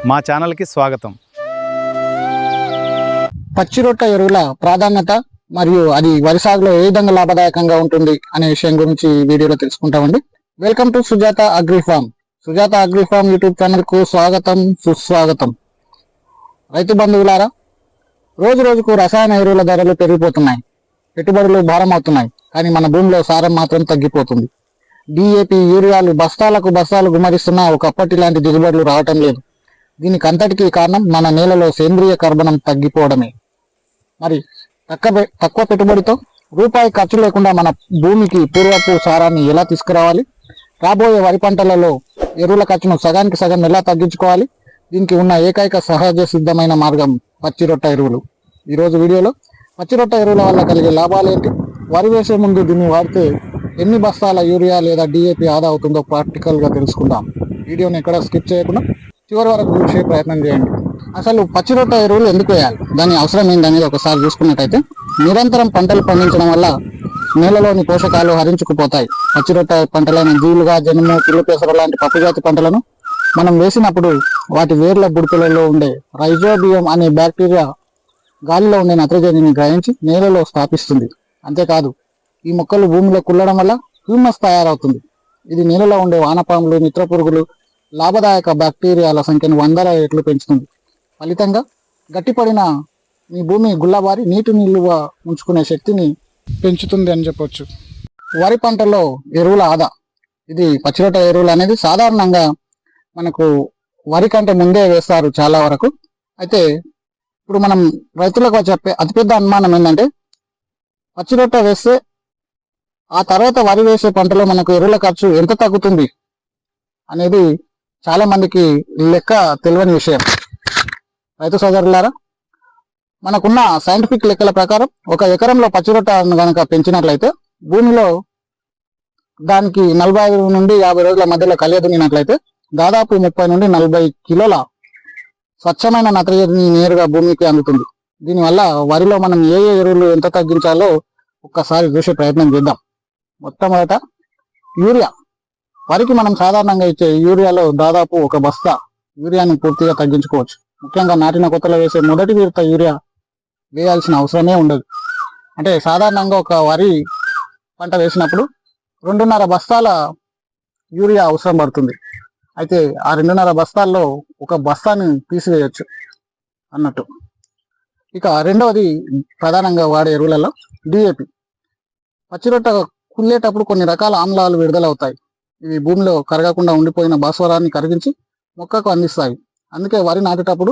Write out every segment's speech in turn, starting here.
మా ఛానల్కి స్వాగతం. పచ్చిరొట్ట ఎరువుల ప్రాధాన్యత మరియు అది వరి సాగులో ఏ విధంగా లాభదాయకంగా ఉంటుంది అనే విషయం గురించి వీడియోలో తెలుసుకుంటామండి. Welcome to Sujatha agri farm. Sujatha agri farm YouTube channel కు స్వాగతం, సుస్వాగతం. రైతు బంధువులారా, రోజు రోజుకు రసాయన ఎరువుల ధరలు పెరిగిపోతున్నాయి, పెట్టుబడులు భారం అవుతున్నాయి, కానీ మన భూమిలో సారం మాత్రం తగ్గిపోతుంది. DAP, యూరియాలు బస్తాలు గుమ్మరిస్తున్నా ఒకప్పటి లాంటి దిగుబడులు రావటం లేదు. దీనికి అంతటికీ కారణం మన నేలలో సేంద్రియ కర్బనం తగ్గిపోవడమే. మరి తక్కువ పెట్టుబడితో రూపాయి ఖర్చు లేకుండా మన భూమికి పూర్వపు సారాన్ని ఎలా తీసుకురావాలి, రాబోయే వరి పంటలలో ఎరువుల ఖర్చును సగానికి సగం ఎలా తగ్గించుకోవాలి, దీనికి ఉన్న ఏకైక సహజ సిద్ధమైన మార్గం పచ్చిరొట్ట ఎరువులు. ఈరోజు వీడియోలో పచ్చిరొట్ట ఎరువుల వల్ల కలిగే లాభాలు ఏంటి, వరి వేసే ముందు దీన్ని వాడితే ఎన్ని బస్తాల యూరియా లేదా DAP ఆదా అవుతుందో ప్రాక్టికల్గా తెలుసుకుందాం. వీడియోని ఎక్కడ స్కిప్ చేయకుండా చివరి వరకు చూసే ప్రయత్నం చేయండి. అసలు పచ్చిరొట్ట ఎరువులు ఎందుకు వేయాలి, దాని అవసరం ఏంటనేది ఒకసారి చూసుకున్నట్టయితే, నిరంతరం పంటలు పండించడం వల్ల నేలలోని పోషకాలు హరించుకుపోతాయి. పచ్చిరొట్ట పంటలైన జీలుగా, జనుము, పిల్లి పెసర లాంటి పప్పుజాతి పంటలను మనం వేసినప్పుడు వాటి వేర్ల బుడతలలో ఉండే రైజోబియం అనే బ్యాక్టీరియా గాలిలో ఉండే నత్రజనిని గ్రహించి నేలలో స్థాపిస్తుంది. అంతేకాదు, ఈ మొక్కలు భూమిలో కుల్లడం వల్ల హ్యూమస్ తయారవుతుంది. ఇది నేలలో ఉండే వానపాములు, మిత్ర పురుగులు, లాభదాయక బ్యాక్టీరియాల సంఖ్యను 100 రెట్లు పెంచుతుంది. ఫలితంగా గట్టిపడిన మీ భూమి గుల్లబారి నీటి నిల్వ ఉంచుకునే శక్తిని పెంచుతుంది అని చెప్పొచ్చు. వరి పంటలో ఎరువుల ఆదా. ఇది పచ్చిరొట్ట ఎరువులు అనేది సాధారణంగా మనకు వరి కంటే ముందే వేస్తారు చాలా వరకు. అయితే ఇప్పుడు మనం రైతులకు చెప్పే అతిపెద్ద అనుమానం ఏంటంటే, పచ్చిరొట్ట వేస్తే ఆ తర్వాత వరి వేసే పంటలో మనకు ఎరువుల ఖర్చు ఎంత తగ్గుతుంది అనేది చాలా మందికి లెక్క తెలియని విషయం. రైతు సోదరులారా, మనకున్న సైంటిఫిక్ లెక్కల ప్రకారం 1 ఎకరంలో పచ్చిరొట్ట కనుక పెంచినట్లయితే భూమిలో దానికి 45 నుండి 50 రోజుల మధ్యలో కలియదున్నట్లయితే దాదాపు 30 నుండి 40 కిలోల స్వచ్ఛమైన నత్రజని నేరుగా భూమికి అందుతుంది. దీనివల్ల వరిలో మనం ఏ ఎరువులు ఎంత తగ్గించాలో ఒక్కసారి చూసే ప్రయత్నం చేద్దాం. మొట్టమొదట యూరియా. వరికి మనం సాధారణంగా ఇచ్చే యూరియాలో దాదాపు 1 బస్తా యూరియాని పూర్తిగా తగ్గించుకోవచ్చు. ముఖ్యంగా నాటిన కొత్తలో వేసే మొదటి విడత యూరియా వేయాల్సిన అవసరమే ఉండదు. అంటే సాధారణంగా ఒక వరి పంట వేసినప్పుడు 2.5 బస్తాల యూరియా అవసరం పడుతుంది. అయితే ఆ 2.5 బస్తాల్లో 1 బస్తాని తీసివేయచ్చు అన్నట్టు. ఇక రెండవది ప్రధానంగా వాడే ఎరువులలో DAP. పచ్చిరొట్ట కుళ్ళేటప్పుడు కొన్ని రకాల ఆమ్లాలు విడుదలవుతాయి. ఇవి భూమిలో కరగకుండా ఉండిపోయిన భాస్వరాన్ని కరిగించి మొక్కకు అందిస్తాయి. అందుకే వరి నాటేటప్పుడు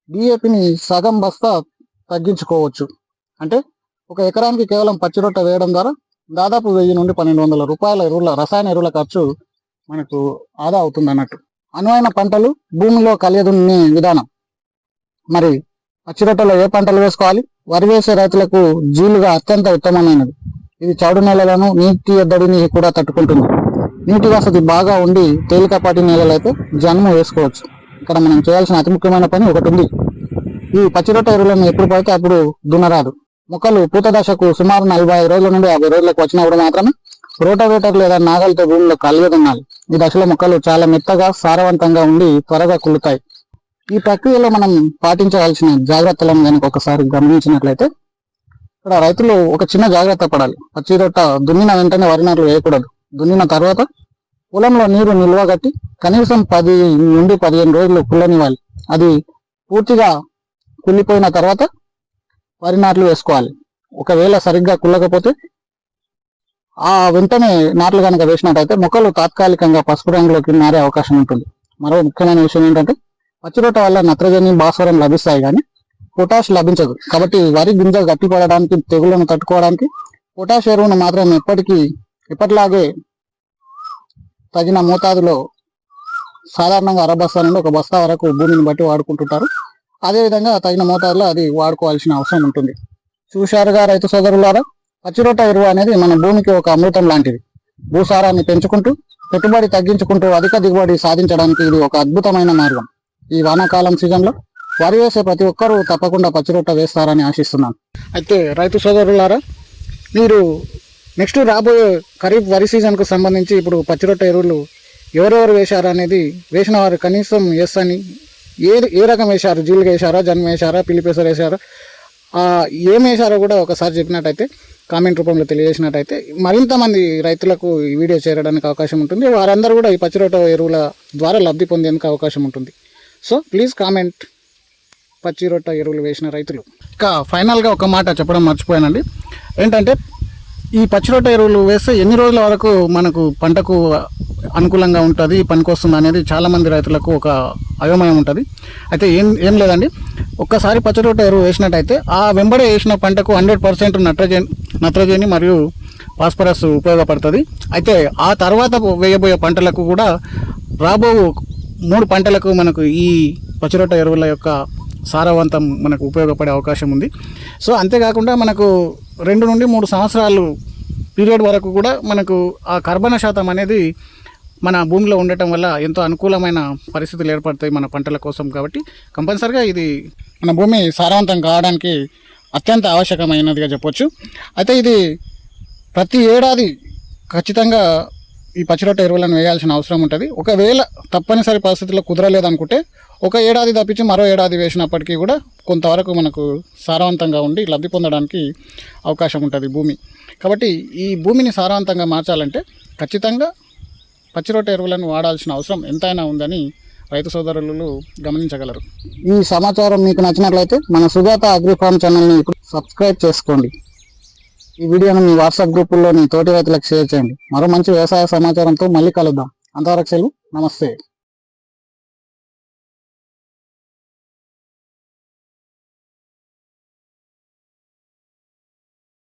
DAPని సగం బస్తా తగ్గించుకోవచ్చు. అంటే 1 ఎకరానికి కేవలం పచ్చిరొట్ట వేయడం ద్వారా దాదాపు 1000 నుండి 1200 రూపాయల రసాయన ఎరువుల ఖర్చు మనకు ఆదా అవుతుంది అన్నట్టు. అనువైన పంటలు భూమిలో కలియదున్నే విధానం. మరి పచ్చిరొట్టలో ఏ పంటలు వేసుకోవాలి? వరి వేసే రైతులకు జీలుగా అత్యంత ఉత్తమమైనది. ఇది చౌడు నేలలను, నీటి ఎద్దడిని కూడా తట్టుకుంటుంది. నీటి వసతి బాగా ఉండి తేలికపాటి నేలలైతే జనుము వేసుకోవచ్చు. ఇక్కడ మనం చేయాల్సిన అతి ముఖ్యమైన పని ఒకటి ఉంది. ఈ పచ్చిరొట్ట ఎరువులను ఎప్పుడు పడితే అప్పుడు దున్నరాదు. మొక్కలు పూత దశకు సుమారు 45 రోజుల నుండి 50 రోజులకు వచ్చినప్పుడు మాత్రమే రోటావేటర్ లేదా నాగలితో భూమిలో కలియదున్నాలి. ఈ దశలో మొక్కలు చాలా మెత్తగా, సారవంతంగా ఉండి త్వరగా కుళ్ళుతాయి. ఈ ప్రక్రియలో మనం పాటించవలసిన జాగ్రత్తలను కనుక ఒకసారి గమనించినట్లయితే, ఇక్కడ రైతులు ఒక చిన్న జాగ్రత్త పడాలి. పచ్చిరొట్ట దున్నిన వెంటనే వరి నాట్లు వేయకూడదు. దున్నిన తర్వాత పొలంలో నీరు నిల్వగట్టి కనీసం 10 నుండి 15 రోజులు కుళ్ళనివ్వాలి. అది పూర్తిగా కుళ్ళిపోయిన తర్వాత వరి నాట్లు వేసుకోవాలి. ఒకవేళ సరిగ్గా కుళ్ళకపోతే వెంటనే నాట్లు కనుక వేసినట్టయితే మొక్కలు తాత్కాలికంగా పసుపు రంగులోకి మారే అవకాశం ఉంటుంది. మరో ముఖ్యమైన విషయం ఏంటంటే, పచ్చిరొట్ట వల్ల నత్రజని, భాస్వరం లభిస్తాయి, కానీ పొటాష్ లభించదు. కాబట్టి వరి గింజ గట్టిపడడానికి, తెగుళ్లను తట్టుకోవడానికి పొటాష్ ఎరువును మాత్రం ఎప్పటిలాగే తగిన మోతాదులో సాధారణంగా 1/2 బస్తా నుండి 1 బస్తా వరకు భూమిని బట్టి వాడుకుంటుంటారు. అదేవిధంగా తగిన మోతాదులో అది వాడుకోవాల్సిన అవసరం ఉంటుంది. చూశారుగా రైతు సోదరులారా, పచ్చిరొట్ట ఎరువు అనేది మన భూమికి ఒక అమృతం లాంటిది. భూసారాన్ని పెంచుకుంటూ, పెట్టుబడి తగ్గించుకుంటూ అధిక దిగుబడి సాధించడానికి ఇది ఒక అద్భుతమైన మార్గం. ఈ వానాకాలం సీజన్లో వరి వేసే ప్రతి ఒక్కరూ తప్పకుండా పచ్చిరొట్ట వేస్తారని ఆశిస్తున్నాను. అయితే రైతు సోదరులారా, మీరు నెక్స్ట్ రాబోయే ఖరీఫ్ వరి సీజన్కు సంబంధించి ఇప్పుడు పచ్చిరొట్ట ఎరువులు ఎవరెవరు వేశారు అనేది వేసిన వారు కనీసం ఎస్ అని ఏ రకం వేశారు, జీలుగా వేశారా, జన్మ వేశారా, పిలిపేసర్ వేశారా, ఏం వేశారో కూడా ఒకసారి చెప్పినట్టయితే కామెంట్ రూపంలో తెలియజేసినట్టయితే మరింత మంది రైతులకు ఈ వీడియో చేరడానికి అవకాశం ఉంటుంది. వారందరూ కూడా ఈ పచ్చిరొట్ట ఎరువుల ద్వారా లబ్ధి పొందేందుకు అవకాశం ఉంటుంది. సో ప్లీజ్ కామెంట్ పచ్చిరొట్ట ఎరువులు వేసిన రైతులు. ఇక ఫైనల్గా ఒక మాట చెప్పడం మర్చిపోయానండి. ఏంటంటే ఈ పచ్చిరొట్ట ఎరువులు వేస్తే ఎన్ని రోజుల వరకు మనకు పంటకు అనుకూలంగా ఉంటుంది, పనికొస్తుంది అనేది చాలామంది రైతులకు ఒక అయోమయం ఉంటుంది. అయితే ఏం లేదండి, ఒక్కసారి పచ్చిరొట్ట ఎరువు వేసినట్టయితే ఆ వెంబడే వేసిన పంటకు 100% నత్రజని మరియు ఫాస్ఫరస్ ఉపయోగపడుతుంది. అయితే ఆ తర్వాత వేయబోయే పంటలకు కూడా రాబో 3 పంటలకు మనకు ఈ పచ్చిరొట్ట ఎరువుల యొక్క సారవంతం మనకు ఉపయోగపడే అవకాశం ఉంది. సో అంతేకాకుండా మనకు 2 నుండి 3 సంవత్సరాలు పీరియడ్ వరకు కూడా మనకు ఆ కర్బన శాతం అనేది మన భూమిలో ఉండటం వల్ల ఎంతో అనుకూలమైన పరిస్థితులు ఏర్పడతాయి మన పంటల కోసం. కాబట్టి కంపల్సరిగా ఇది మన భూమి సారవంతం కావడానికి అత్యంత ఆవశ్యకమైనదిగా చెప్పొచ్చు. అయితే ఇది ప్రతి ఏడాది ఖచ్చితంగా ఈ పచ్చిరొట్ట ఎరువులను వేయాల్సిన అవసరం ఉంటుంది. ఒకవేళ తప్పనిసరి పరిస్థితుల్లో కుదరలేదనుకుంటే ఒక ఏడాది తప్పించి మరో ఏడాది వేసినప్పటికీ కూడా కొంతవరకు మనకు సారవంతంగా ఉండి లబ్ధి పొందడానికి అవకాశం ఉంటుంది భూమి. కాబట్టి ఈ భూమిని సారవంతంగా మార్చాలంటే ఖచ్చితంగా పచ్చిరొట్ట ఎరువులను వాడాల్సిన అవసరం ఎంతైనా ఉందని రైతు సోదరులు గమనించగలరు. ఈ సమాచారం మీకు నచ్చినట్లయితే మన సుజాత అగ్రిఫార్మ్ ఛానల్ని ఇప్పుడు సబ్స్క్రైబ్ చేసుకోండి. ఈ వీడియోను మీ వాట్సాప్ గ్రూపుల్లో మీ తోటి రైతులకు షేర్ చేయండి. మరో మంచి వ్యవసాయ సమాచారంతో మళ్ళీ కలుద్దాం. అంతవరకు సెలవు, నమస్తే.